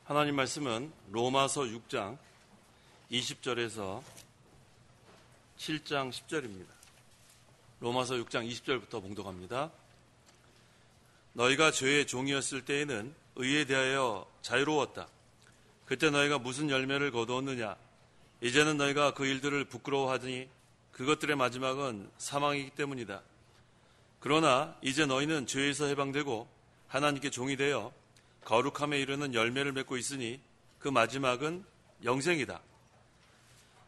하나님 말씀은 로마서 6장 20절에서 7장 10절입니다. 로마서 6장 20절부터 봉독합니다. 너희가 죄의 종이었을 때에는 의에 대하여 자유로웠다. 그때 너희가 무슨 열매를 거두었느냐? 이제는 너희가 그 일들을 부끄러워하더니 그것들의 마지막은 사망이기 때문이다. 그러나 이제 너희는 죄에서 해방되고 하나님께 종이 되어 거룩함에 이르는 열매를 맺고 있으니 그 마지막은 영생이다.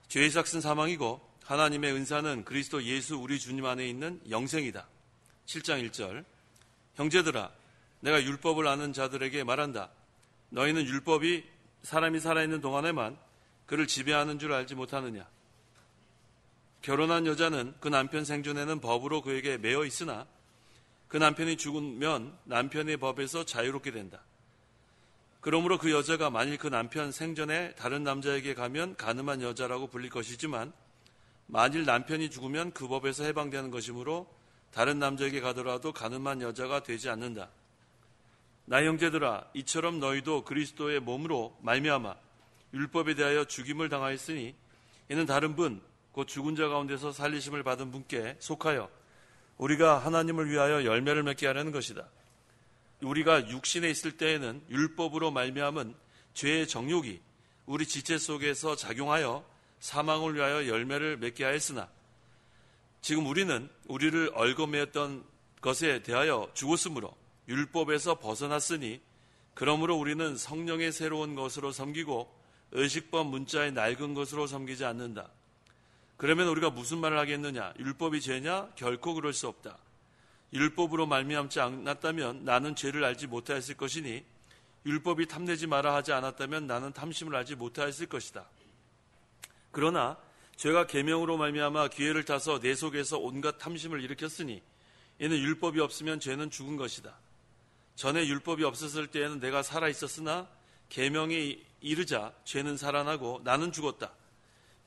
죄의 삭은 사망이고 하나님의 은사는 그리스도 예수 우리 주님 안에 있는 영생이다. 7장 1절 형제들아, 내가 율법을 아는 자들에게 말한다. 너희는 율법이 사람이 살아있는 동안에만 그를 지배하는 줄 알지 못하느냐? 결혼한 여자는 그 남편 생존에는 법으로 그에게 매여 있으나 그 남편이 죽으면 남편의 법에서 자유롭게 된다. 그러므로 그 여자가 만일 그 남편 생전에 다른 남자에게 가면 간음한 여자라고 불릴 것이지만 만일 남편이 죽으면 그 법에서 해방되는 것이므로 다른 남자에게 가더라도 간음한 여자가 되지 않는다. 나 형제들아, 이처럼 너희도 그리스도의 몸으로 말미암아 율법에 대하여 죽임을 당하였으니 이는 다른 분, 곧 죽은 자 가운데서 살리심을 받은 분께 속하여 우리가 하나님을 위하여 열매를 맺게 하려는 것이다. 우리가 육신에 있을 때에는 율법으로 말미암은 죄의 정욕이 우리 지체 속에서 작용하여 사망을 위하여 열매를 맺게 하였으나 지금 우리는 우리를 얽어매었던 것에 대하여 죽었으므로 율법에서 벗어났으니 그러므로 우리는 성령의 새로운 것으로 섬기고 의식법 문자의 낡은 것으로 섬기지 않는다. 그러면 우리가 무슨 말을 하겠느냐? 율법이 죄냐? 결코 그럴 수 없다. 율법으로 말미암지 않았다면 나는 죄를 알지 못하였을 것이니 율법이 탐내지 마라 하지 않았다면 나는 탐심을 알지 못하였을 것이다. 그러나 죄가 계명으로 말미암아 기회를 타서 내 속에서 온갖 탐심을 일으켰으니 이는 율법이 없으면 죄는 죽은 것이다. 전에 율법이 없었을 때에는 내가 살아 있었으나 계명이 이르자 죄는 살아나고 나는 죽었다.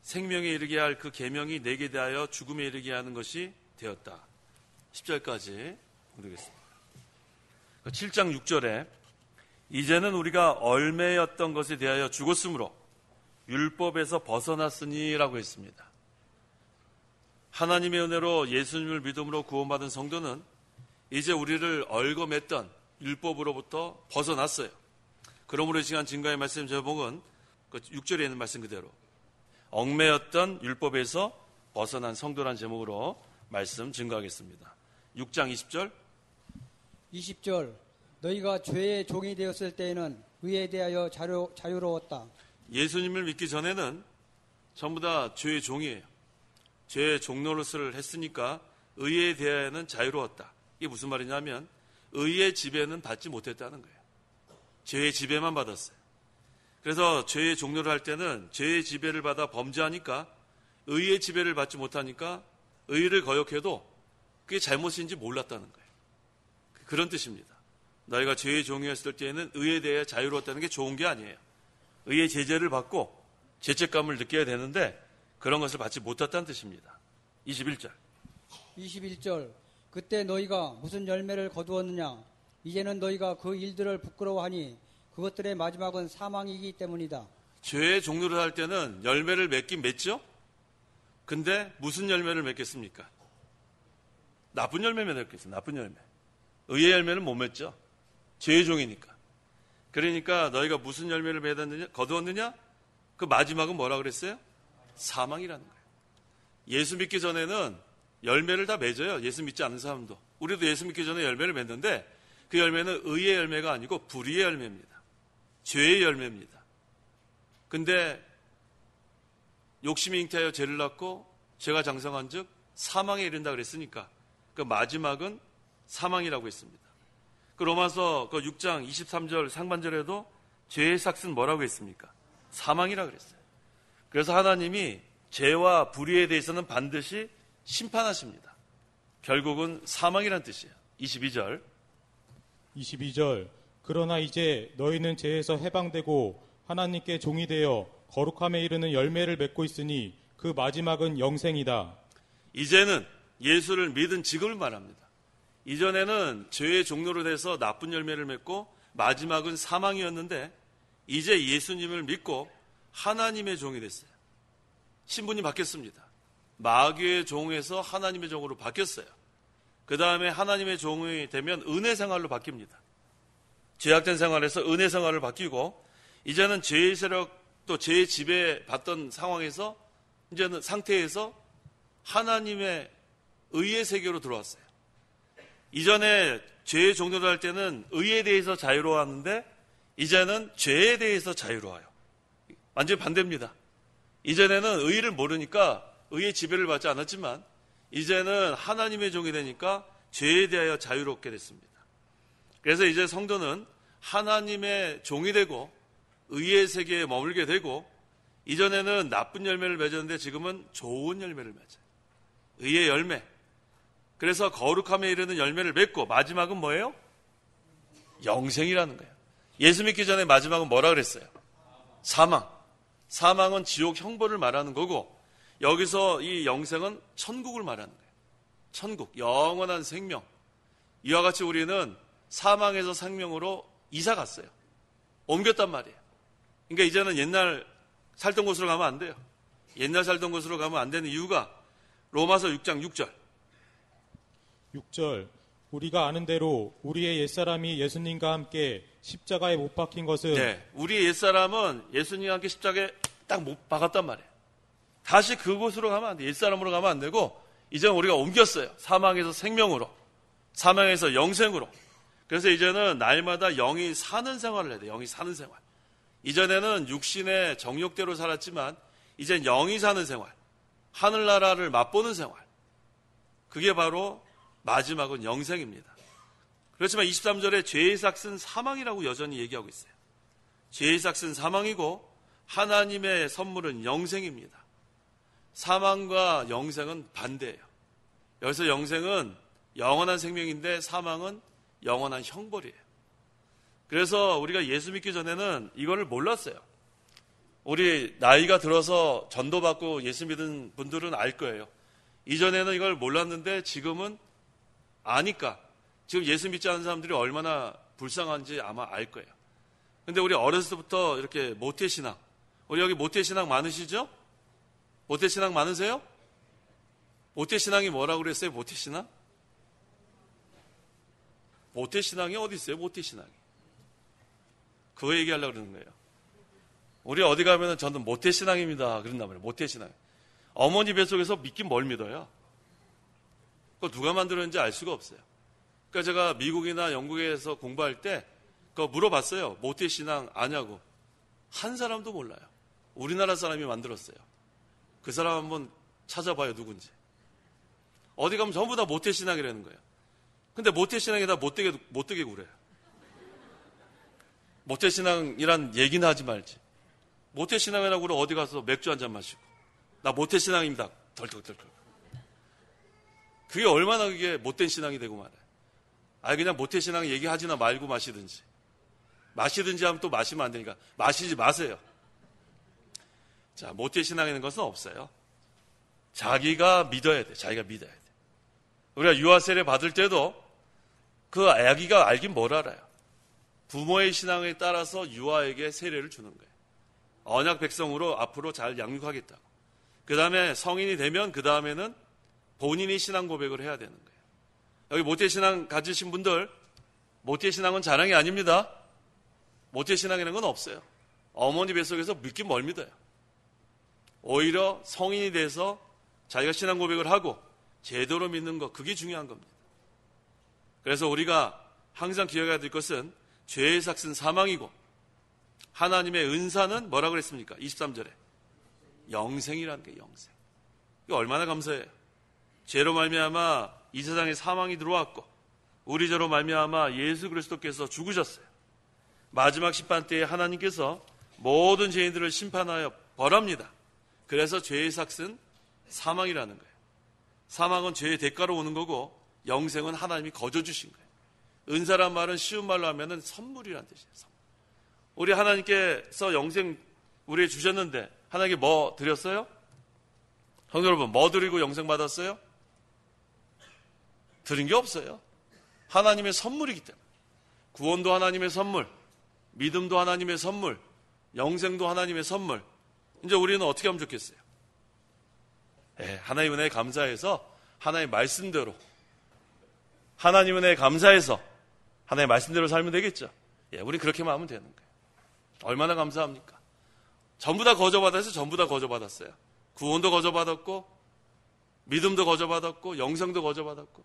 생명에 이르게 할 그 계명이 내게 대하여 죽음에 이르게 하는 것이 되었다. 10절까지 읽겠습니다. 7장 6절에 이제는 우리가 얼매였던 것에 대하여 죽었으므로 율법에서 벗어났으니라고 했습니다. 하나님의 은혜로 예수님을 믿음으로 구원받은 성도는 이제 우리를 얽어맸던 율법으로부터 벗어났어요. 그러므로 이 시간 증거의 말씀 제목은 6절에 있는 말씀 그대로 얽매였던 율법에서 벗어난 성도란 제목으로 말씀 증거하겠습니다. 6장 20절 20절 너희가 죄의 종이 되었을 때에는 의에 대하여 자유로웠다. 예수님을 믿기 전에는 전부 다 죄의 종이에요. 죄의 종노릇을 했으니까 의에 대하여는 자유로웠다. 이게 무슨 말이냐면 의의 지배는 받지 못했다는 거예요. 죄의 지배만 받았어요. 그래서 죄의 종노를 할 때는 죄의 지배를 받아 범죄하니까 의의 지배를 받지 못하니까 의를 거역해도 그게 잘못인지 몰랐다는 거예요. 그런 뜻입니다. 너희가 죄의 종이었을 때에는 의에 대해 자유로웠다는 게 좋은 게 아니에요. 의의 제재를 받고 죄책감을 느껴야 되는데 그런 것을 받지 못했다는 뜻입니다. 21절 그때 너희가 무슨 열매를 거두었느냐? 이제는 너희가 그 일들을 부끄러워하니 그것들의 마지막은 사망이기 때문이다. 죄의 종로를 할 때는 열매를 맺긴 맺죠? 근데 무슨 열매를 맺겠습니까? 나쁜 열매만 맺겠어요. 나쁜 열매. 의의 열매는 못 맺죠. 죄의 종이니까. 그러니까 너희가 무슨 열매를 거두었느냐? 그 마지막은 뭐라 그랬어요? 사망이라는 거예요. 예수 믿기 전에는 열매를 다 맺어요. 예수 믿지 않는 사람도. 우리도 예수 믿기 전에 열매를 맺는데 그 열매는 의의 열매가 아니고 불의의 열매입니다. 죄의 열매입니다. 근데 욕심이 잉태하여 죄를 낳고 죄가 장성한 즉 사망에 이른다 그랬으니까 그 마지막은 사망이라고 했습니다. 그 로마서 6장 23절 상반절에도 죄의 삭은 뭐라고 했습니까? 사망이라고 그랬어요. 그래서 하나님이 죄와 불의에 대해서는 반드시 심판하십니다. 결국은 사망이란 뜻이에요. 22절 그러나 이제 너희는 죄에서 해방되고 하나님께 종이 되어 거룩함에 이르는 열매를 맺고 있으니 그 마지막은 영생이다. 이제는 예수를 믿은 지금을 말합니다. 이전에는 죄의 종로로 돼서 나쁜 열매를 맺고 마지막은 사망이었는데 이제 예수님을 믿고 하나님의 종이 됐어요. 신분이 바뀌었습니다. 마귀의 종에서 하나님의 종으로 바뀌었어요. 그 다음에 하나님의 종이 되면 은혜 생활로 바뀝니다. 죄악된 생활에서 은혜 생활을 바뀌고 이제는 죄의 세력 또 죄의 지배 받던 상황에서 이제는 상태에서 하나님의 의의 세계로 들어왔어요. 이전에 죄의 종료를 할 때는 의에 대해서 자유로웠는데 이제는 죄에 대해서 자유로워요. 완전히 반대입니다. 이전에는 의를 모르니까 의의 지배를 받지 않았지만 이제는 하나님의 종이 되니까 죄에 대하여 자유롭게 됐습니다. 그래서 이제 성도는 하나님의 종이 되고 의의 세계에 머물게 되고 이전에는 나쁜 열매를 맺었는데 지금은 좋은 열매를 맺어요. 의의 열매. 그래서 거룩함에 이르는 열매를 맺고 마지막은 뭐예요? 영생이라는 거예요. 예수 믿기 전에 마지막은 뭐라 그랬어요? 사망. 사망은 지옥 형벌을 말하는 거고 여기서 이 영생은 천국을 말하는 거예요. 천국, 영원한 생명. 이와 같이 우리는 사망에서 생명으로 이사 갔어요. 옮겼단 말이에요. 그러니까 이제는 옛날 살던 곳으로 가면 안 돼요. 옛날 살던 곳으로 가면 안 되는 이유가 로마서 6장 6절. 6절 우리가 아는 대로 우리의 옛사람이 예수님과 함께 십자가에 못 박힌 것은 네, 우리의 옛사람은 예수님과 함께 십자가에 딱 못 박았단 말이에요. 다시 그곳으로 가면 안 돼요. 옛사람으로 가면 안 되고 이제 우리가 옮겼어요. 사망에서 생명으로, 사망에서 영생으로. 그래서 이제는 날마다 영이 사는 생활을 해야 돼요. 영이 사는 생활. 이전에는 육신의 정욕대로 살았지만 이젠 영이 사는 생활, 하늘나라를 맛보는 생활. 그게 바로 마지막은 영생입니다. 그렇지만 23절에 죄의 삭은 사망이라고 여전히 얘기하고 있어요. 죄의 삭은 사망이고 하나님의 선물은 영생입니다. 사망과 영생은 반대예요. 여기서 영생은 영원한 생명인데 사망은 영원한 형벌이에요. 그래서 우리가 예수 믿기 전에는 이거를 몰랐어요. 우리 나이가 들어서 전도받고 예수 믿은 분들은 알 거예요. 이전에는 이걸 몰랐는데 지금은 아니까 지금 예수 믿지 않는 사람들이 얼마나 불쌍한지 아마 알 거예요. 근데 우리 어렸을 때부터 이렇게 모태신앙, 우리 여기 모태신앙 많으시죠? 모태신앙 많으세요? 모태신앙이 뭐라고 그랬어요? 모태신앙? 모태신앙이 어디 있어요? 모태신앙이. 그거 얘기하려고 그러는 거예요. 우리 어디 가면은 저는 모태신앙입니다. 그런단 말이에요. 모태신앙. 어머니 뱃속에서 믿긴 뭘 믿어요? 그거 누가 만들었는지 알 수가 없어요. 그러니까 제가 미국이나 영국에서 공부할 때 그거 물어봤어요. 모태신앙 아냐고. 한 사람도 몰라요. 우리나라 사람이 만들었어요. 그 사람 한번 찾아봐요. 누군지. 어디 가면 전부 다 모태신앙이라는 거예요. 근데 모태신앙에다 못되게 구래요. 모태신앙이란 얘기나 하지 말지. 모태신앙이라고 그래 어디 가서 맥주 한잔 마시고 나 모태신앙입니다. 덜덜덜덜. 그게 얼마나 그게 못된 신앙이 되고 말아요. 아니 그냥 모태신앙 얘기하지나 말고 마시든지 하면 또 마시면 안 되니까 마시지 마세요. 자, 모태신앙이라는 것은 없어요. 자기가 믿어야 돼. 자기가 믿어야 돼. 우리가 유아세례 받을 때도 그 아기가 알긴 뭘 알아요. 부모의 신앙에 따라서 유아에게 세례를 주는 거예요. 언약 백성으로 앞으로 잘 양육하겠다고. 그 다음에 성인이 되면 그 다음에는 본인이 신앙 고백을 해야 되는 거예요. 여기 모태신앙 가지신 분들, 모태신앙은 자랑이 아닙니다. 모태신앙이라는 건 없어요. 어머니 뱃속에서 믿긴 뭘 믿어요. 오히려 성인이 돼서 자기가 신앙 고백을 하고 제대로 믿는 것, 그게 중요한 겁니다. 그래서 우리가 항상 기억해야 될 것은 죄의 삭은 사망이고 하나님의 은사는 뭐라고 그랬습니까? 23절에 영생이라는 게 영생. 이거 얼마나 감사해요. 죄로 말미암아 이 세상에 사망이 들어왔고 우리 죄로 말미암아 예수 그리스도께서 죽으셨어요. 마지막 심판 때에 하나님께서 모든 죄인들을 심판하여 벌합니다. 그래서 죄의 삭은 사망이라는 거예요. 사망은 죄의 대가로 오는 거고 영생은 하나님이 거저 주신 거예요. 은사란 말은 쉬운 말로 하면은 선물이라는 뜻이에요. 선물. 우리 하나님께서 영생 우리에게 주셨는데 하나님께 뭐 드렸어요? 성도 여러분, 뭐 드리고 영생 받았어요? 드린 게 없어요. 하나님의 선물이기 때문에. 구원도 하나님의 선물, 믿음도 하나님의 선물, 영생도 하나님의 선물. 이제 우리는 어떻게 하면 좋겠어요? 하나님 은혜에 감사해서 하나님의 말씀대로, 하나님 은혜에 감사해서 하나님의 말씀대로 살면 되겠죠. 우리 그렇게만 하면 되는 거예요. 얼마나 감사합니까? 전부 다 거저받아서 전부 다 거저받았어요. 구원도 거저받았고, 믿음도 거저받았고, 영생도 거저받았고,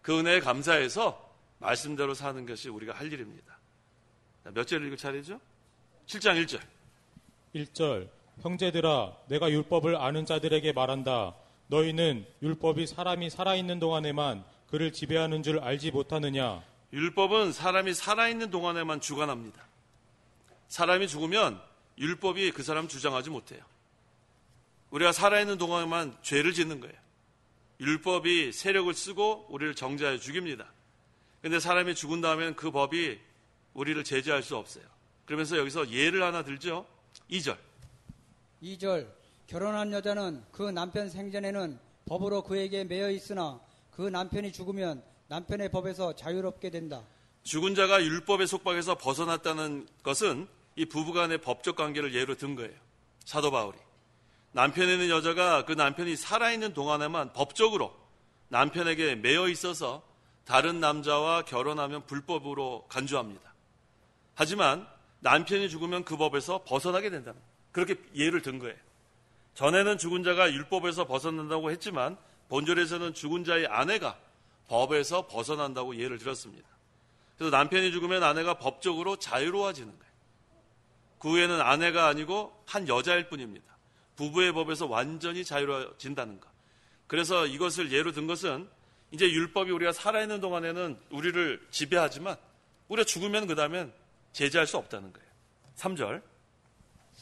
그 은혜에 감사해서 말씀대로 사는 것이 우리가 할 일입니다. 몇 절 읽을 차례죠? 7장 1절. 1절. 형제들아, 내가 율법을 아는 자들에게 말한다. 너희는 율법이 사람이 살아있는 동안에만 그를 지배하는 줄 알지 못하느냐? 율법은 사람이 살아있는 동안에만 주관합니다. 사람이 죽으면 율법이 그 사람 주장하지 못해요. 우리가 살아있는 동안에만 죄를 짓는 거예요. 율법이 세력을 쓰고 우리를 정죄하여 죽입니다. 그런데 사람이 죽은 다음에는 그 법이 우리를 제재할 수 없어요. 그러면서 여기서 예를 하나 들죠. 2절. 2절. 결혼한 여자는 그 남편 생전에는 법으로 그에게 매여 있으나 그 남편이 죽으면 남편의 법에서 자유롭게 된다. 죽은 자가 율법의 속박에서 벗어났다는 것은 이 부부간의 법적 관계를 예로 든 거예요. 사도 바울이. 남편에 있는 여자가 그 남편이 살아있는 동안에만 법적으로 남편에게 매여 있어서 다른 남자와 결혼하면 불법으로 간주합니다. 하지만 남편이 죽으면 그 법에서 벗어나게 된다는 거예요. 그렇게 예를 든 거예요. 전에는 죽은 자가 율법에서 벗어난다고 했지만 본절에서는 죽은 자의 아내가 법에서 벗어난다고 예를 들었습니다. 그래서 남편이 죽으면 아내가 법적으로 자유로워지는 거예요. 그 후에는 아내가 아니고 한 여자일 뿐입니다. 부부의 법에서 완전히 자유로워진다는 것. 그래서 이것을 예로 든 것은 이제 율법이 우리가 살아있는 동안에는 우리를 지배하지만 우리가 죽으면 그 다음엔 제재할 수 없다는 거예요. 3절.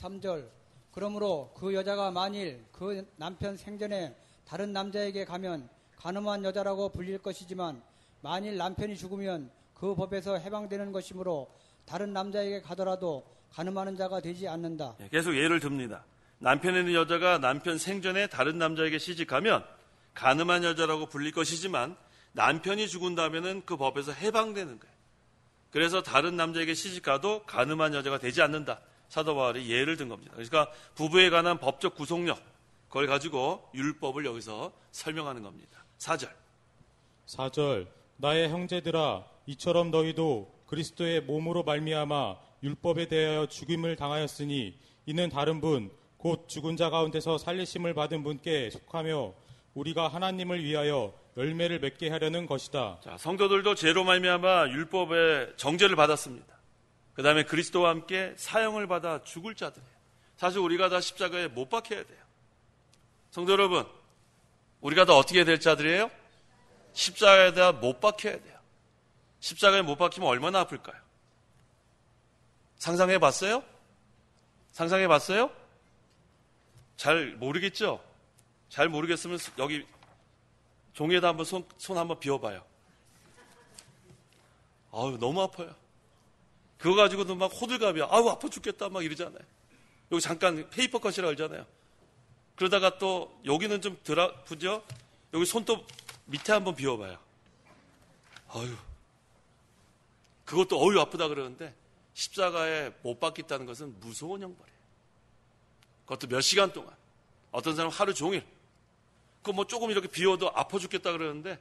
3절. 그러므로 그 여자가 만일 그 남편 생전에 다른 남자에게 가면 간음한 여자라고 불릴 것이지만 만일 남편이 죽으면 그 법에서 해방되는 것이므로 다른 남자에게 가더라도 간음하는 자가 되지 않는다. 계속 예를 듭니다. 남편에 있는 여자가 남편 생전에 다른 남자에게 시집가면 간음한 여자라고 불릴 것이지만 남편이 죽은 다음에는 그 법에서 해방되는 거예요. 그래서 다른 남자에게 시집가도 간음한 여자가 되지 않는다. 사도 바울이 예를 든 겁니다. 그러니까 부부에 관한 법적 구속력, 그걸 가지고 율법을 여기서 설명하는 겁니다. 4절. 4절. 나의 형제들아, 이처럼 너희도 그리스도의 몸으로 말미암아 율법에 대하여 죽임을 당하였으니 이는 다른 분, 곧 죽은 자 가운데서 살리심을 받은 분께 속하며 우리가 하나님을 위하여 열매를 맺게 하려는 것이다. 자, 성도들도 죄로 말미암아 율법의 정죄를 받았습니다. 그 다음에 그리스도와 함께 사형을 받아 죽을 자들이에요. 사실 우리가 다 십자가에 못 박혀야 돼요. 성도 여러분, 우리가 다 어떻게 될 자들이에요? 십자가에다 못 박혀야 돼요. 십자가에 못 박히면 얼마나 아플까요? 상상해 봤어요? 상상해 봤어요? 잘 모르겠죠? 잘 모르겠으면 여기 종이에다 한번 손 한번 비워봐요. 아유, 너무 아파요. 그거 가지고도 막 호들갑이야. 아우, 아파 죽겠다 막 이러잖아요. 여기 잠깐 페이퍼 컷이라고 그러잖아요. 그러다가 또 여기는 좀 덜 아프죠? 여기 손 또 밑에 한번 비워봐요. 아유, 그것도 어유 아프다 그러는데 십자가에 못 박혔다는 것은 무서운 형벌이에요. 그것도 몇 시간 동안, 어떤 사람은 하루 종일. 그거 뭐 조금 이렇게 비워도 아파 죽겠다 그러는데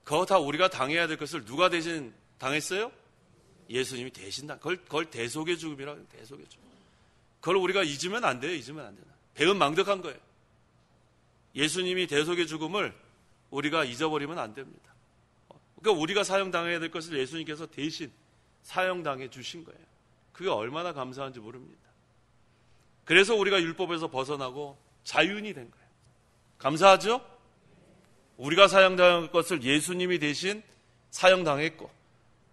그거 다 우리가 당해야 될 것을 누가 대신 당했어요? 예수님이 대신 그걸 대속의 죽음이라고 해요. 대속의 죽음. 그걸 우리가 잊으면 안 돼요. 잊으면 안 돼요. 배은망덕한 거예요. 예수님이 대속의 죽음을 우리가 잊어버리면 안 됩니다. 그러니까 우리가 사형당해야 될 것을 예수님께서 대신 사형당해 주신 거예요. 그게 얼마나 감사한지 모릅니다. 그래서 우리가 율법에서 벗어나고 자유인이 된 거예요. 감사하죠? 우리가 사형당할 것을 예수님이 대신 사형당했고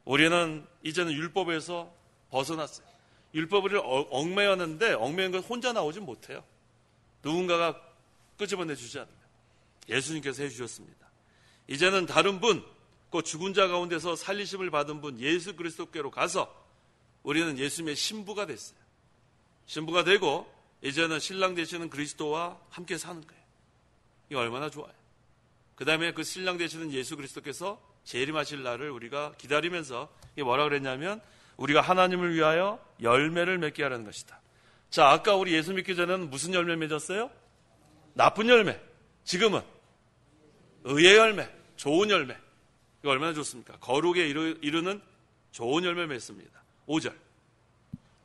우리는 이제는 율법에서 벗어났어요. 율법을 얽매였는데 얽매인 건 혼자 나오진 못해요. 누군가가 끄집어내 주지 않으면 예수님께서 해주셨습니다. 이제는 다른 분, 그 죽은 자 가운데서 살리심을 받은 분 예수 그리스도께로 가서 우리는 예수님의 신부가 됐어요. 신부가 되고 이제는 신랑 되시는 그리스도와 함께 사는 거예요. 이거 얼마나 좋아요. 그 다음에 그 신랑 되시는 예수 그리스도께서 재림하실 날을 우리가 기다리면서 이게 뭐라 그랬냐면 우리가 하나님을 위하여 열매를 맺게 하라는 것이다. 자, 아까 우리 예수 믿기 전에는 무슨 열매 맺었어요? 나쁜 열매. 지금은 의의 열매, 좋은 열매. 이거 얼마나 좋습니까? 거룩에 이르는 좋은 열매 맺습니다. 5절.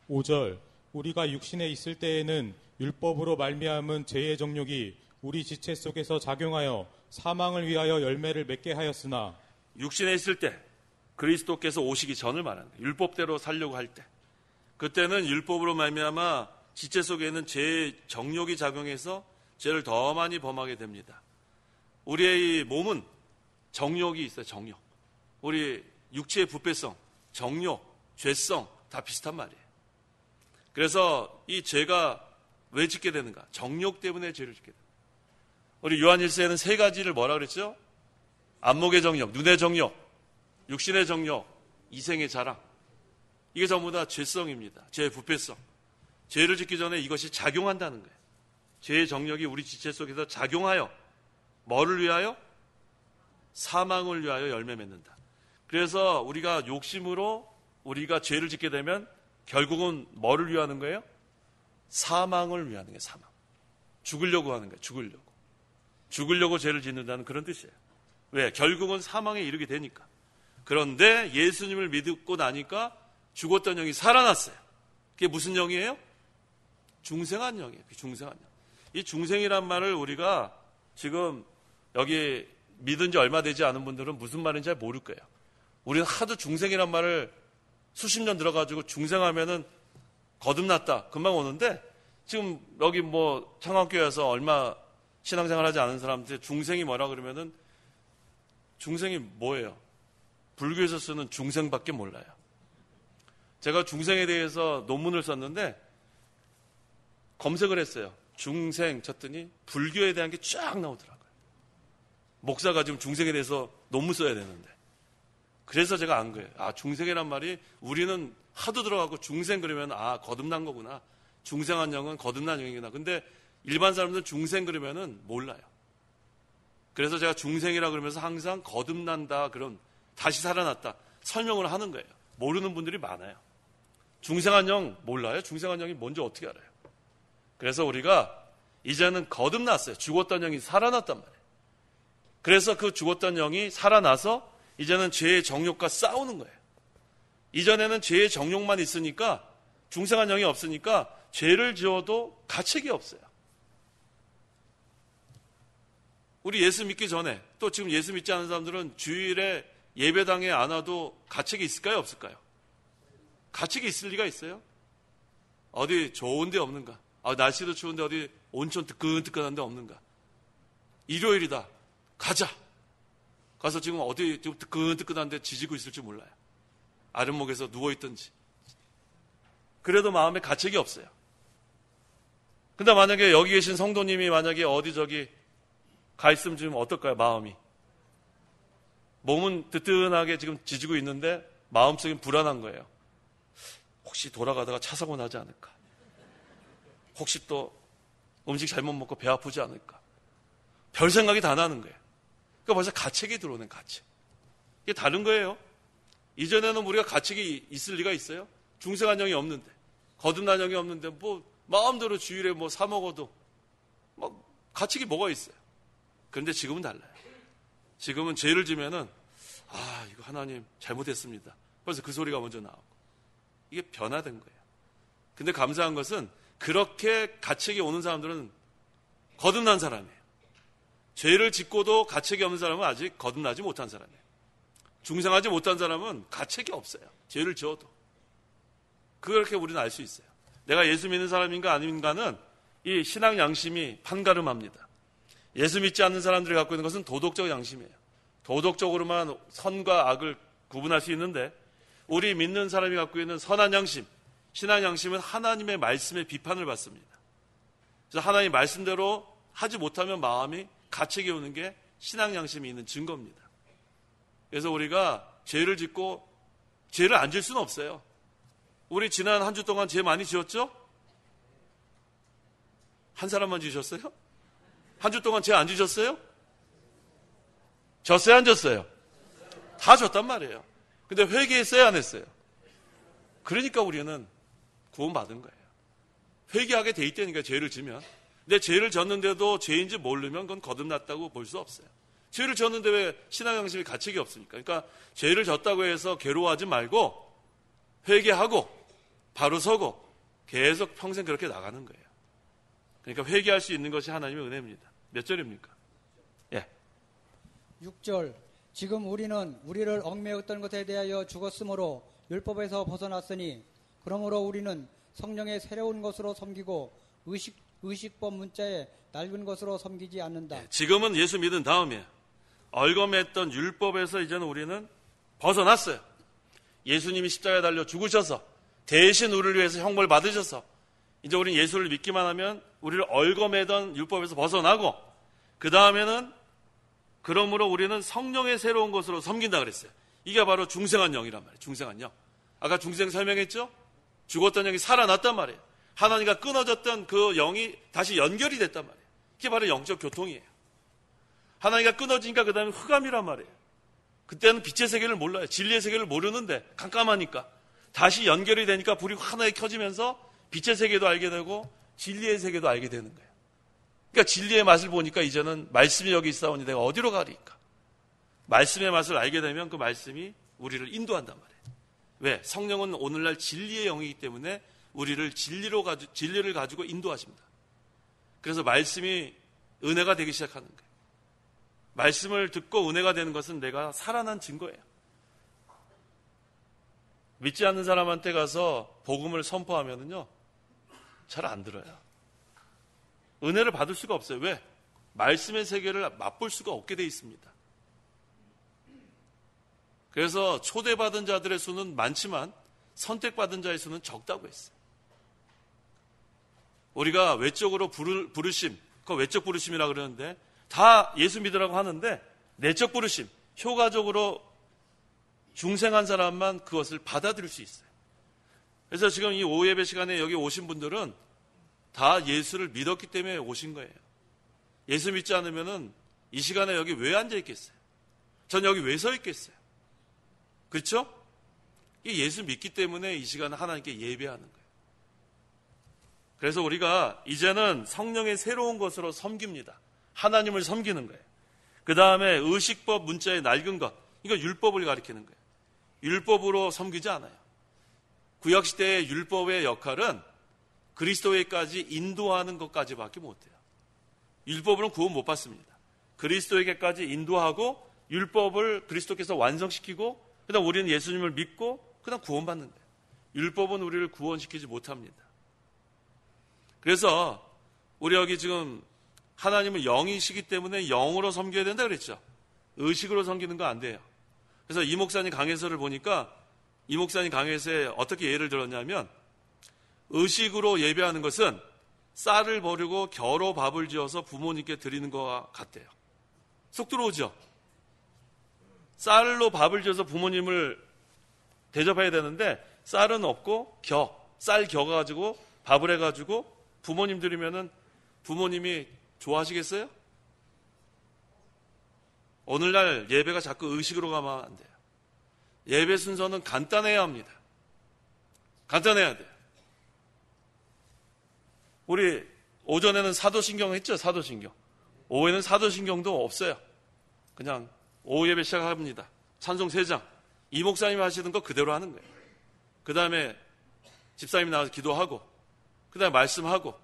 5절 우리가 육신에 있을 때에는 율법으로 말미암은 죄의 정욕이 우리 지체 속에서 작용하여 사망을 위하여 열매를 맺게 하였으나 육신에 있을 때 그리스도께서 오시기 전을 말하는 거예요. 율법대로 살려고 할 때. 그때는 율법으로 말미암아 지체 속에 있는 죄의 정욕이 작용해서 죄를 더 많이 범하게 됩니다. 우리의 이 몸은 정욕이 있어요. 정욕. 우리 육체의 부패성, 정욕, 죄성 다 비슷한 말이에요. 그래서 이 죄가 왜 짓게 되는가? 정욕 때문에 죄를 짓게 됩니다. 우리 요한일서에는 세 가지를 뭐라 그랬죠? 안목의 정욕, 눈의 정욕, 육신의 정욕, 이생의 자랑. 이게 전부 다 죄성입니다. 죄의 부패성. 죄를 짓기 전에 이것이 작용한다는 거예요. 죄의 정욕이 우리 지체 속에서 작용하여 뭐를 위하여? 사망을 위하여 열매 맺는다. 그래서 우리가 욕심으로 우리가 죄를 짓게 되면 결국은 뭐를 위하는 거예요? 사망을 위하는 거예요. 사망. 죽으려고 하는 거예요. 죽으려고 죄를 짓는다는 그런 뜻이에요. 왜? 결국은 사망에 이르게 되니까. 그런데 예수님을 믿고 나니까 죽었던 영이 살아났어요. 그게 무슨 영이에요? 중생한 영이에요. 중생한 영. 이 중생이란 말을 우리가 지금 여기 믿은 지 얼마 되지 않은 분들은 무슨 말인지 잘 모를 거예요. 우리는 하도 중생이란 말을 수십 년 들어가지고 중생하면은 거듭났다. 금방 오는데 지금 여기 뭐 창원교회에서 얼마 신앙생활 하지 않은 사람들 중생이 뭐라 그러면은 중생이 뭐예요? 불교에서 쓰는 중생밖에 몰라요. 제가 중생에 대해서 논문을 썼는데 검색을 했어요. 중생 쳤더니 불교에 대한 게 쫙 나오더라고요. 목사가 지금 중생에 대해서 논문 써야 되는데. 그래서 제가 안 거예요. 아, 중생이란 말이 우리는 하도 들어가고 중생 그러면 아, 거듭난 거구나. 중생한 영은 거듭난 영이구나. 근데 일반 사람들은 중생 그러면은 몰라요. 그래서 제가 중생이라 그러면서 항상 거듭난다, 그런 다시 살아났다 설명을 하는 거예요. 모르는 분들이 많아요. 중생한 영 몰라요? 중생한 영이 뭔지 어떻게 알아요? 그래서 우리가 이제는 거듭났어요. 죽었던 영이 살아났단 말이에요. 그래서 그 죽었던 영이 살아나서 이제는 죄의 정욕과 싸우는 거예요. 이전에는 죄의 정욕만 있으니까 중생한 영이 없으니까 죄를 지어도 가책이 없어요. 우리 예수 믿기 전에 또 지금 예수 믿지 않은 사람들은 주일에 예배당에 안 와도 가책이 있을까요? 없을까요? 가책이 있을 리가 있어요? 어디 좋은 데 없는가? 아, 날씨도 추운데 어디 온천 뜨끈뜨끈한 데 없는가? 일요일이다. 가자. 가서 지금 어디 지금 뜨끈뜨끈한 데 지지고 있을지 몰라요. 아랫목에서 누워있든지. 그래도 마음에 가책이 없어요. 근데 만약에 여기 계신 성도님이 만약에 어디 저기 가 있으면 지금 어떨까요? 마음이. 몸은 뜨뜻하게 지금 지지고 있는데 마음속엔 불안한 거예요. 혹시 돌아가다가 차 사고 나지 않을까? 혹시 또 음식 잘못 먹고 배 아프지 않을까? 별 생각이 다 나는 거예요. 그러니까 벌써 가책이 들어오는 가책. 이게 다른 거예요. 이전에는 우리가 가책이 있을 리가 있어요? 중생한 영이 없는데, 거듭난 영이 없는데, 뭐 마음대로 주일에 뭐 사 먹어도 막 가책이 뭐가 있어요? 그런데 지금은 달라요. 지금은 죄를 지면은 아, 이거 하나님 잘못했습니다. 그래서 그 소리가 먼저 나오고. 이게 변화된 거예요. 근데 감사한 것은 그렇게 가책이 오는 사람들은 거듭난 사람이에요. 죄를 짓고도 가책이 없는 사람은 아직 거듭나지 못한 사람이에요. 중생하지 못한 사람은 가책이 없어요. 죄를 지어도. 그렇게 우리는 알 수 있어요. 내가 예수 믿는 사람인가 아닌가는 이 신앙 양심이 판가름합니다. 예수 믿지 않는 사람들이 갖고 있는 것은 도덕적 양심이에요. 도덕적으로만 선과 악을 구분할 수 있는데 우리 믿는 사람이 갖고 있는 선한 양심, 신앙 양심은 하나님의 말씀에 비판을 받습니다. 그래서 하나님 말씀대로 하지 못하면 마음이 가책이 오는 게 신앙 양심이 있는 증거입니다. 그래서 우리가 죄를 짓고 죄를 안 질 수는 없어요. 우리 지난 한 주 동안 죄 많이 지었죠? 한 사람만 지셨어요? 한 주 동안 죄 안 지셨어요? 졌어요, 안 졌어요? 다 졌단 말이에요. 근데 회개했어요, 안 했어요? 그러니까 우리는 구원받은 거예요. 회개하게 돼 있다니까, 죄를 지면. 근데 죄를 졌는데도 죄인지 모르면 그건 거듭났다고 볼 수 없어요. 죄를 졌는데 왜 신앙양심이 가책이 없습니까? 그러니까 죄를 졌다고 해서 괴로워하지 말고 회개하고 바로 서고 계속 평생 그렇게 나가는 거예요. 그러니까 회개할 수 있는 것이 하나님의 은혜입니다. 몇 절입니까? 예. 6절 지금 우리는 우리를 얽매였던 것에 대하여 죽었으므로 율법에서 벗어났으니 그러므로 우리는 성령의 새로운 것으로 섬기고 의식법 문자에 낡은 것으로 섬기지 않는다. 예. 지금은 예수 믿은 다음에 얽어맸던 율법에서 이제는 우리는 벗어났어요. 예수님이 십자가에 달려 죽으셔서 대신 우리를 위해서 형벌 받으셔서 이제 우리는 예수를 믿기만 하면 우리를 얽어매던 율법에서 벗어나고 그 다음에는 그러므로 우리는 성령의 새로운 것으로 섬긴다 그랬어요. 이게 바로 중생한 영이란 말이에요. 중생한 영. 아까 중생 설명했죠? 죽었던 영이 살아났단 말이에요. 하나님과 끊어졌던 그 영이 다시 연결이 됐단 말이에요. 이게 바로 영적 교통이에요. 하나님과 끊어지니까 그 다음에 흑암이란 말이에요. 그때는 빛의 세계를 몰라요. 진리의 세계를 모르는데 깜깜하니까 다시 연결이 되니까 불이 하나에 켜지면서 빛의 세계도 알게 되고 진리의 세계도 알게 되는 거예요. 그러니까 진리의 맛을 보니까 이제는 말씀이 여기 있사오니 내가 어디로 가리까? 말씀의 맛을 알게 되면 그 말씀이 우리를 인도한단 말이에요. 왜? 성령은 오늘날 진리의 영이기 때문에 우리를 진리를 가지고 인도하십니다. 그래서 말씀이 은혜가 되기 시작하는 거예요. 말씀을 듣고 은혜가 되는 것은 내가 살아난 증거예요. 믿지 않는 사람한테 가서 복음을 선포하면은요, 잘 안 들어요. 은혜를 받을 수가 없어요. 왜? 말씀의 세계를 맛볼 수가 없게 돼 있습니다. 그래서 초대받은 자들의 수는 많지만 선택받은 자의 수는 적다고 했어요. 우리가 외적으로 부르심, 그거 외적 부르심이라고 그러는데 다 예수 믿으라고 하는데 내적 부르심, 효과적으로 중생한 사람만 그것을 받아들일 수 있어요. 그래서 지금 이 오후 예배 시간에 여기 오신 분들은 다 예수를 믿었기 때문에 오신 거예요. 예수 믿지 않으면은 이 시간에 여기 왜 앉아 있겠어요? 전 여기 왜 서 있겠어요? 그렇죠? 예수 믿기 때문에 이 시간에 하나님께 예배하는 거예요. 그래서 우리가 이제는 성령의 새로운 것으로 섬깁니다. 하나님을 섬기는 거예요. 그 다음에 의식법 문자의 낡은 것, 이거 율법을 가리키는 거예요. 율법으로 섬기지 않아요. 구약시대의 율법의 역할은 그리스도에게까지 인도하는 것까지밖에 못해요. 율법으로는 구원 못 받습니다. 그리스도에게까지 인도하고 율법을 그리스도께서 완성시키고 그 다음 우리는 예수님을 믿고 그 다음 구원받는 거예요. 율법은 우리를 구원시키지 못합니다. 그래서 우리 여기 지금 하나님은 영이시기 때문에 영으로 섬겨야 된다 그랬죠. 의식으로 섬기는 거 안 돼요. 그래서 이 목사님 강해서를 보니까 이 목사님 강해서에 어떻게 예를 들었냐면 의식으로 예배하는 것은 쌀을 버리고 겨로 밥을 지어서 부모님께 드리는 것과 같대요. 쏙 들어오죠? 쌀로 밥을 지어서 부모님을 대접해야 되는데 쌀은 없고 쌀 겨 가지고 밥을 해가지고 부모님 드리면은 부모님이 좋아하시겠어요? 오늘날 예배가 자꾸 의식으로 가면 안 돼요. 예배 순서는 간단해야 합니다. 간단해야 돼요. 우리 오전에는 사도신경 했죠? 사도신경. 오후에는 사도신경도 없어요. 그냥 오후 예배 시작합니다. 찬송 3장. 이 목사님이 하시는 거 그대로 하는 거예요. 그 다음에 집사님이 나와서 기도하고 그 다음에 말씀하고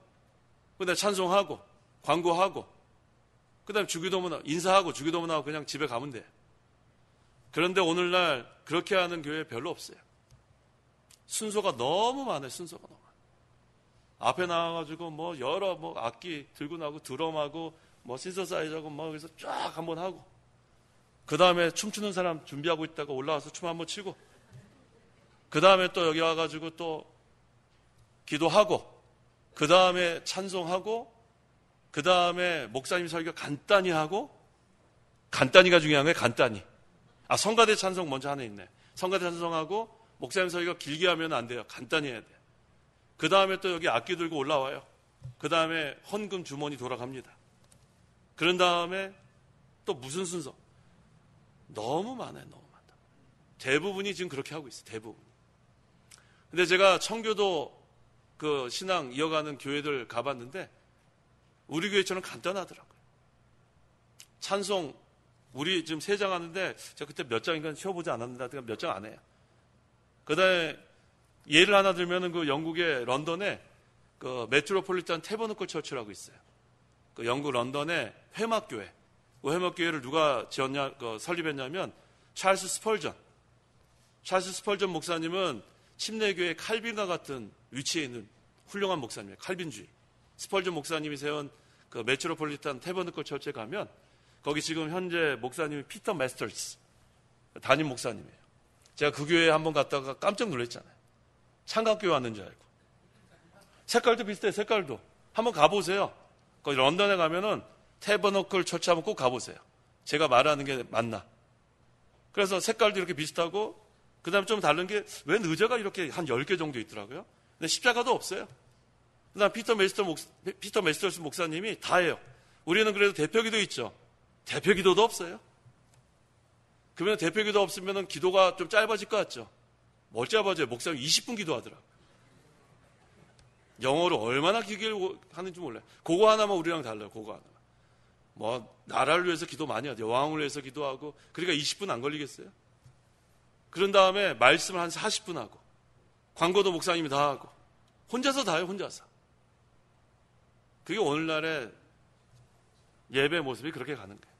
그 다음에 찬송하고 광고하고 그 다음에 주기도문 인사하고 주기도문 하고 그냥 집에 가면 돼요. 그런데 오늘날 그렇게 하는 교회 별로 없어요. 순서가 너무 많아요. 순서가 너무 많아요. 앞에 나와가지고 여러 악기 들고 나오고 드럼하고 신서사이저하고 그래서 쫙 한번 하고 그 다음에 춤추는 사람 준비하고 있다가 올라와서 춤 한번 치고 그 다음에 또 여기 와가지고 또 기도하고 그 다음에 찬송하고 그 다음에 목사님 설교 간단히 하고 간단히가 중요한 거예요. 간단히. 성가대 찬송 먼저 하나 있네. 성가대 찬송하고 목사님 설교 길게 하면 안 돼요. 간단히 해야 돼요. 그 다음에 또 여기 악기 들고 올라와요. 그 다음에 헌금 주머니 돌아갑니다. 그런 다음에 또 무슨 순서? 너무 많아요. 너무 많다. 대부분이 지금 그렇게 하고 있어요. 대부분. 근데 제가 청교도 그 신앙 이어가는 교회들 가봤는데 우리 교회처럼 간단하더라고요. 찬송 우리 지금 3장 하는데 제가 그때 몇 장인가 쉬어보지 않았는데 그러니까 몇 장 안 해요. 그다음에 예를 하나 들면은 그 영국의 런던에 그 메트로폴리탄 태버너클 처치라고 있어요. 그 영국 런던의 회막교회. 그 회막교회를 누가 설립했냐면 찰스 스펄전 목사님은 침례교회 칼빈과 같은 위치에 있는 훌륭한 목사님이에요. 칼빈주의. 스펄전 목사님이 세운 그 메트로폴리탄 태버너클 처치에 가면 거기 지금 현재 목사님이 피터 메스터스 담임 목사님이에요. 제가 그 교회에 한번 갔다가 깜짝 놀랐잖아요. 창간교회 왔는 줄 알고. 색깔도 비슷해요. 색깔도. 한번 가보세요. 거기 런던에 가면은 태버너클 처치 한번 꼭 가보세요. 제가 말하는 게 맞나. 그래서 색깔도 이렇게 비슷하고 그 다음에 좀 다른 게 웬 의자가 이렇게 한 10개 정도 있더라고요. 근데 십자가도 없어요. 그 다음 피터 메스터스 목사님이 다 해요. 우리는 그래도 대표기도 있죠. 대표기도도 없어요. 그러면 대표기도 없으면 기도가 좀 짧아질 것 같죠. 뭘 짧아져요? 목사님 20분 기도하더라고요. 영어로 얼마나 길게 하는지 몰라요. 그거 하나만 우리랑 달라요. 그거 하나. 뭐 나라를 위해서 기도 많이 하죠. 왕을 위해서 기도하고 그러니까 20분 안 걸리겠어요? 그런 다음에 말씀을 한 40분 하고 광고도 목사님이 다 하고 혼자서 다 해요. 혼자서. 그게 오늘날의 예배 모습이 그렇게 가는 거예요.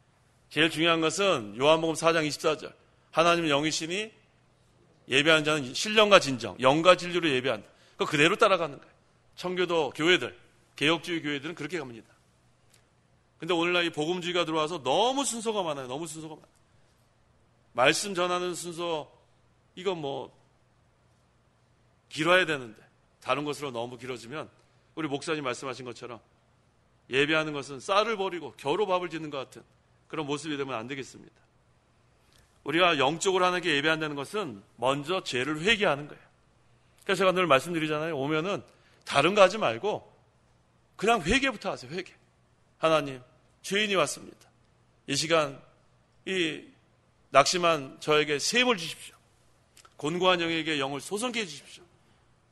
제일 중요한 것은 요한복음 4장 24절 하나님은 영이시니 예배하는 자는 신령과 진정, 영과 진리로 예배한다. 그거 그대로 따라가는 거예요. 청교도 교회들, 개혁주의 교회들은 그렇게 갑니다. 근데 오늘날 이 복음주의가 들어와서 너무 순서가 많아요. 너무 순서가 많아요. 말씀 전하는 순서 이거 뭐 길어야 되는데 다른 것으로 너무 길어지면 우리 목사님 말씀하신 것처럼 예배하는 것은 쌀을 버리고 겨로 밥을 짓는 것 같은 그런 모습이 되면 안 되겠습니다. 우리가 영적으로 하나님께 예배한다는 것은 먼저 죄를 회개하는 거예요. 그래서 제가 늘 말씀드리잖아요. 오면은 다른 거 하지 말고 그냥 회개부터 하세요. 회개. 하나님, 죄인이 왔습니다. 이 시간 이 낙심한 저에게 셈을 주십시오. 곤고한 영에게 영을 소성케 해주십시오.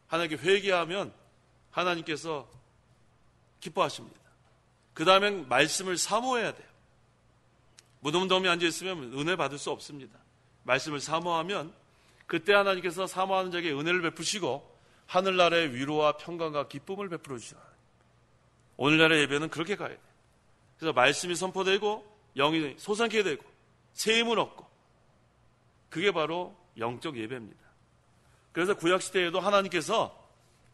하나님께 회개하면 하나님께서 기뻐하십니다. 그 다음에 말씀을 사모해야 돼요. 무덤덤이 앉아있으면 은혜 받을 수 없습니다. 말씀을 사모하면 그때 하나님께서 사모하는 자에게 은혜를 베푸시고 하늘나라의 위로와 평강과 기쁨을 베풀어 주시는 하나님. 오늘날의 예배는 그렇게 가야 돼요. 그래서 말씀이 선포되고 영이 솟아나게 되고 새 힘을 얻고 그게 바로 영적 예배입니다. 그래서 구약시대에도 하나님께서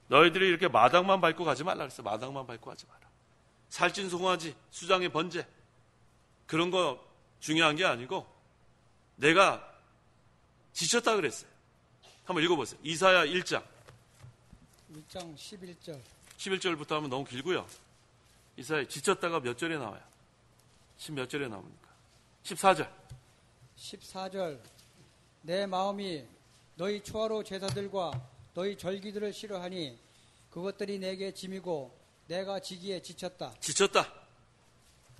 너희들이 이렇게 마당만 밟고 가지 말라 그랬어요. 마당만 밟고 가지 마라. 살찐 송아지, 수장의 번제 그런 거 중요한 게 아니고 내가 지쳤다 그랬어요. 한번 읽어보세요. 이사야 1장 11절 11절부터 하면 너무 길고요. 이사야 지쳤다가 몇 절에 나와요? 10몇 절에 나옵니까? 14절 내 마음이 너희 초하루 제사들과 너희 절기들을 싫어하니 그것들이 내게 짐이고 내가 지기에 지쳤다.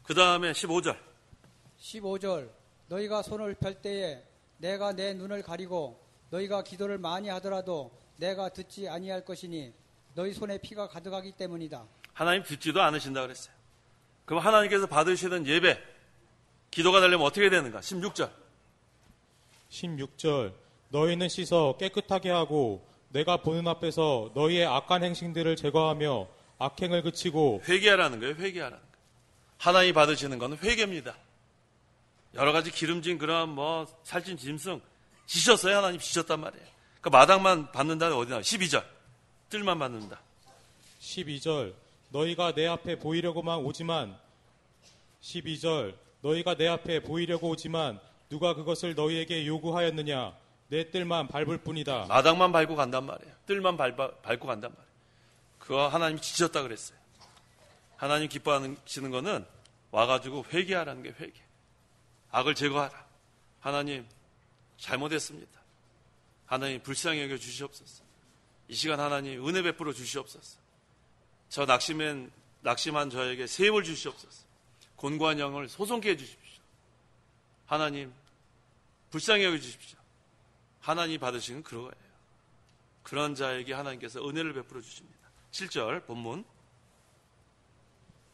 그 다음에 15절 너희가 손을 펼 때에 내가 내 눈을 가리고 너희가 기도를 많이 하더라도 내가 듣지 아니할 것이니 너희 손에 피가 가득하기 때문이다. 하나님 듣지도 않으신다 그랬어요. 그럼 하나님께서 받으시는 예배 기도가 되려면 어떻게 되는가? 16절 너희는 씻어 깨끗하게 하고 내가 보는 앞에서 너희의 악한 행실들을 제거하며 악행을 그치고 회개하라는 거예요. 회개하라는 거예요. 하나님이 받으시는 건 회개입니다. 여러 가지 기름진 그런 뭐 살찐 짐승 지셨어요. 하나님 지셨단 말이에요. 그 마당만 받는다 어디 나와요? 12절 뜰만 받는다. 12절 너희가 내 앞에 보이려고만 오지만 12절 너희가 내 앞에 보이려고 오지만 누가 그것을 너희에게 요구하였느냐 내 뜰만 밟을 뿐이다. 마당만 밟고 간단 말이에요. 뜰만 밟고 간단 말이에요. 그거 하나님이 지셨다 그랬어요. 하나님 기뻐하시는 거는 와가지고 회개하라는 게 회개. 악을 제거하라. 하나님 잘못했습니다. 하나님 불쌍히 여겨 주시옵소서. 이 시간 하나님 은혜 베풀어 주시옵소서. 저 낙심한 저에게 새 힘을 주시옵소서. 곤고한 영을 소송케 해 주십시오. 하나님 불쌍히 여겨 주십시오. 하나님 받으시는 그거예요. 그런 자에게 하나님께서 은혜를 베풀어 주십니다. 7절 본문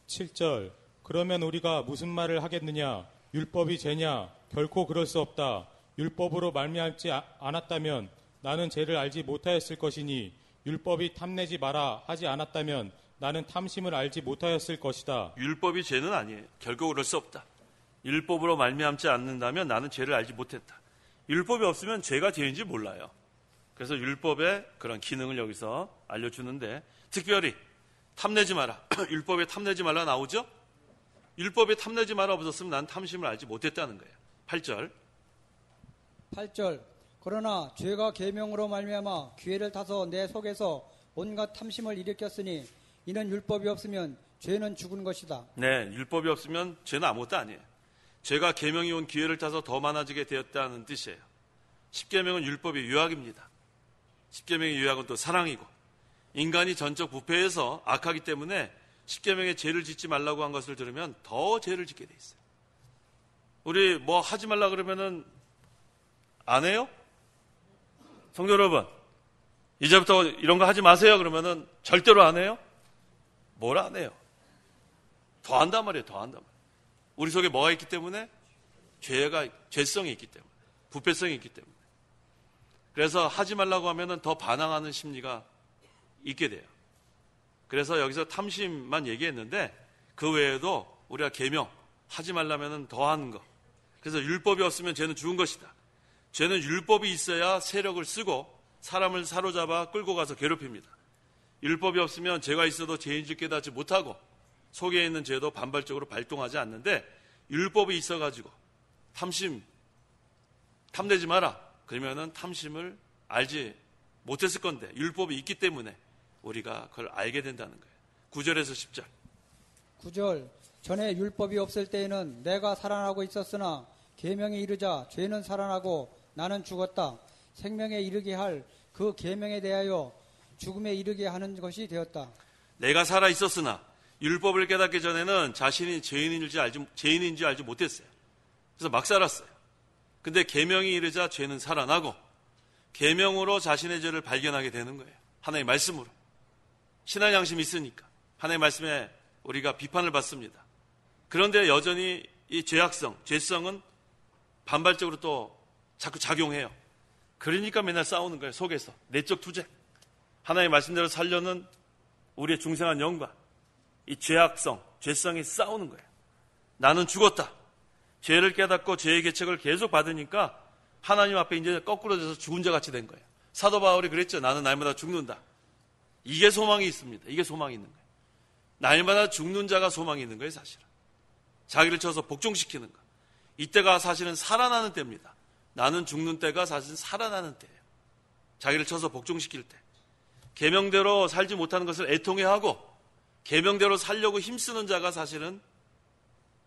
7절 그러면 우리가 무슨 말을 하겠느냐? 율법이 죄냐? 결코 그럴 수 없다. 율법으로 말미암지 않았다면 나는 죄를 알지 못하였을 것이니 율법이 탐내지 마라 하지 않았다면 나는 탐심을 알지 못하였을 것이다. 율법이 죄는 아니에요. 결코 그럴 수 없다. 율법으로 말미암지 않는다면 나는 죄를 알지 못했다. 율법이 없으면 죄가 죄인지 몰라요. 그래서 율법의 그런 기능을 여기서 알려주는데, 특별히 탐내지 마라. 율법에 탐내지 말라 나오죠? 율법에 탐내지 마라 없었으면 난 탐심을 알지 못했다는 거예요. 8절 8절 그러나 죄가 계명으로 말미암아 기회를 타서 내 속에서 온갖 탐심을 일으켰으니 이는 율법이 없으면 죄는 죽은 것이다. 네, 율법이 없으면 죄는 아무것도 아니에요. 죄가 계명이 온 기회를 타서 더 많아지게 되었다는 뜻이에요. 십계명은 율법의 요약입니다. 십계명의 요약은 또 사랑이고, 인간이 전적 부패해서 악하기 때문에 십계명에 죄를 짓지 말라고 한 것을 들으면 더 죄를 짓게 돼 있어요. 우리 뭐 하지 말라 그러면은 안 해요? 성도 여러분, 이제부터 이런 거 하지 마세요 그러면은 절대로 안 해요? 뭘 안 해요? 더 한단 말이에요. 더 한단 말이에요. 우리 속에 뭐가 있기 때문에? 죄성이 있기 때문에, 부패성이 있기 때문에. 그래서 하지 말라고 하면은 더 반항하는 심리가 있게 돼요. 그래서 여기서 탐심만 얘기했는데 그 외에도 우리가 계명 하지 말라면은 더 하는 거. 그래서 율법이 없으면 죄는 죽은 것이다. 죄는 율법이 있어야 세력을 쓰고 사람을 사로잡아 끌고 가서 괴롭힙니다. 율법이 없으면 죄가 있어도 죄인 줄 깨닫지 못하고 속에 있는 죄도 반발적으로 발동하지 않는데, 율법이 있어가지고 탐내지 마라 그러면은 탐심을 알지 못했을 건데, 율법이 있기 때문에 우리가 그걸 알게 된다는 거예요. 9절에서 10절 9절 전에 율법이 없을 때에는 내가 살아나고 있었으나 계명에 이르자 죄는 살아나고 나는 죽었다. 생명에 이르게 할 그 계명에 대하여 죽음에 이르게 하는 것이 되었다. 내가 살아 있었으나 율법을 깨닫기 전에는 자신이 죄인인지 알지 못했어요. 그래서 막 살았어요. 근데 계명이 이르자 죄는 살아나고 계명으로 자신의 죄를 발견하게 되는 거예요. 하나님의 말씀으로. 신앙 양심이 있으니까 하나님의 말씀에 우리가 비판을 받습니다. 그런데 여전히 이 죄성은 반발적으로 또 자꾸 작용해요. 그러니까 맨날 싸우는 거예요. 속에서 내적 투쟁. 하나님의 말씀대로 살려는 우리의 중생한 영과 이 죄성이 싸우는 거예요. 나는 죽었다. 죄를 깨닫고 죄의 계책을 계속 받으니까 하나님 앞에 이제 거꾸로 돼서 죽은 자 같이 된 거예요. 사도 바울이 그랬죠. 나는 날마다 죽는다. 이게 소망이 있습니다. 이게 소망이 있는 거예요. 날마다 죽는 자가 소망이 있는 거예요, 사실은. 자기를 쳐서 복종시키는 거. 이때가 사실은 살아나는 때입니다. 나는 죽는 때가 사실은 살아나는 때예요. 자기를 쳐서 복종시킬 때. 계명대로 살지 못하는 것을 애통해하고 계명대로 살려고 힘쓰는 자가 사실은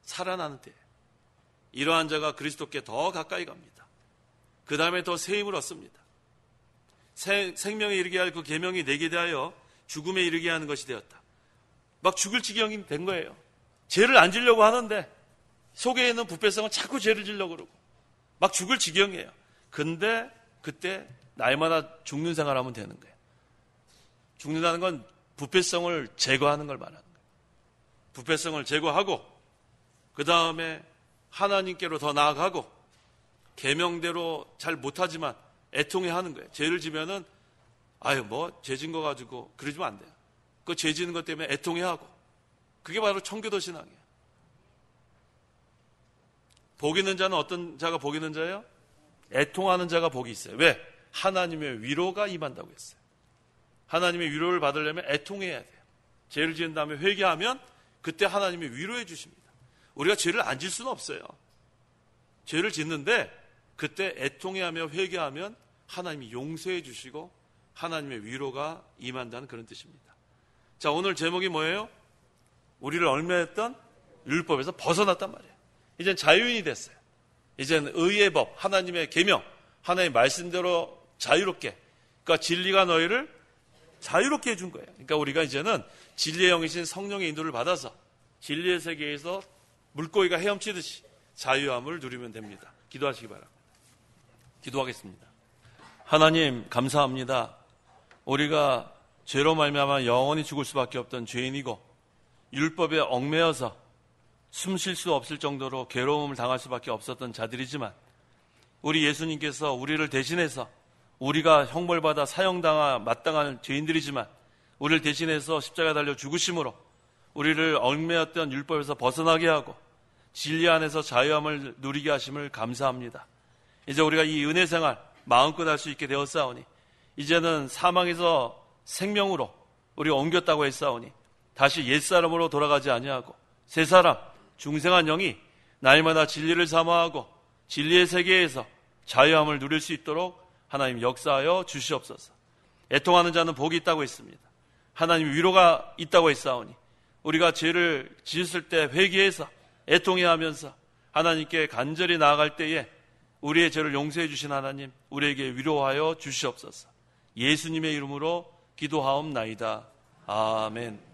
살아나는 때예요. 이러한 자가 그리스도께 더 가까이 갑니다. 그 다음에 더 새 힘을 얻습니다. 생명에 이르게 할 그 계명이 내게 대하여 죽음에 이르게 하는 것이 되었다. 막 죽을 지경이 된 거예요. 죄를 안 지려고 하는데 속에 있는 부패성은 자꾸 죄를 지려고 그러고 막 죽을 지경이에요. 근데 그때 날마다 죽는 생활하면 되는 거예요. 죽는다는 건 부패성을 제거하는 걸 말하는 거예요. 부패성을 제거하고 그 다음에 하나님께로 더 나아가고 계명대로 잘 못하지만 애통해하는 거예요. 죄를 지면은 죄 진 거 가지고 그러지면 안 돼요. 그 죄 지는 것 때문에 애통해하고 그게 바로 청교도 신앙이에요. 복 있는 자는 어떤 자가 복 있는 자예요? 애통하는 자가 복이 있어요. 왜? 하나님의 위로가 임한다고 했어요. 하나님의 위로를 받으려면 애통해야 돼요. 죄를 지은 다음에 회개하면 그때 하나님이 위로해 주십니다. 우리가 죄를 안 질 수는 없어요. 죄를 짓는데 그때 애통해하며 회개하면 하나님이 용서해 주시고 하나님의 위로가 임한다는 그런 뜻입니다. 자, 오늘 제목이 뭐예요? 우리를 얽매였던 율법에서 벗어났단 말이에요. 이젠 자유인이 됐어요. 이젠 의의 법, 하나님의 계명, 하나님의 말씀대로 자유롭게, 그러니까 진리가 너희를 자유롭게 해준 거예요. 그러니까 우리가 이제는 진리의 영이신 성령의 인도를 받아서 진리의 세계에서 물고기가 헤엄치듯이 자유함을 누리면 됩니다. 기도하시기 바랍니다. 기도하겠습니다. 하나님 감사합니다. 우리가 죄로 말미암아 영원히 죽을 수밖에 없던 죄인이고 율법에 얽매여서 숨 쉴 수 없을 정도로 괴로움을 당할 수밖에 없었던 자들이지만 우리 예수님께서 우리를 대신해서 우리가 형벌받아 마땅한 죄인들이지만 우리를 대신해서 십자가에 달려 죽으심으로 우리를 얽매였던 율법에서 벗어나게 하고 진리 안에서 자유함을 누리게 하심을 감사합니다. 이제 우리가 이 은혜 생활 마음껏 할 수 있게 되었사오니 이제는 사망에서 생명으로 우리가 옮겼다고 했사오니 다시 옛사람으로 돌아가지 아니하고 새사람 중생한 영이 날마다 진리를 사모하고 진리의 세계에서 자유함을 누릴 수 있도록 하나님 역사하여 주시옵소서. 애통하는 자는 복이 있다고 했습니다. 하나님 위로가 있다고 했사오니 우리가 죄를 지었을 때 회개해서 애통해 하면서 하나님께 간절히 나아갈 때에 우리의 죄를 용서해 주신 하나님 우리에게 위로하여 주시옵소서. 예수님의 이름으로 기도하옵나이다. 아멘.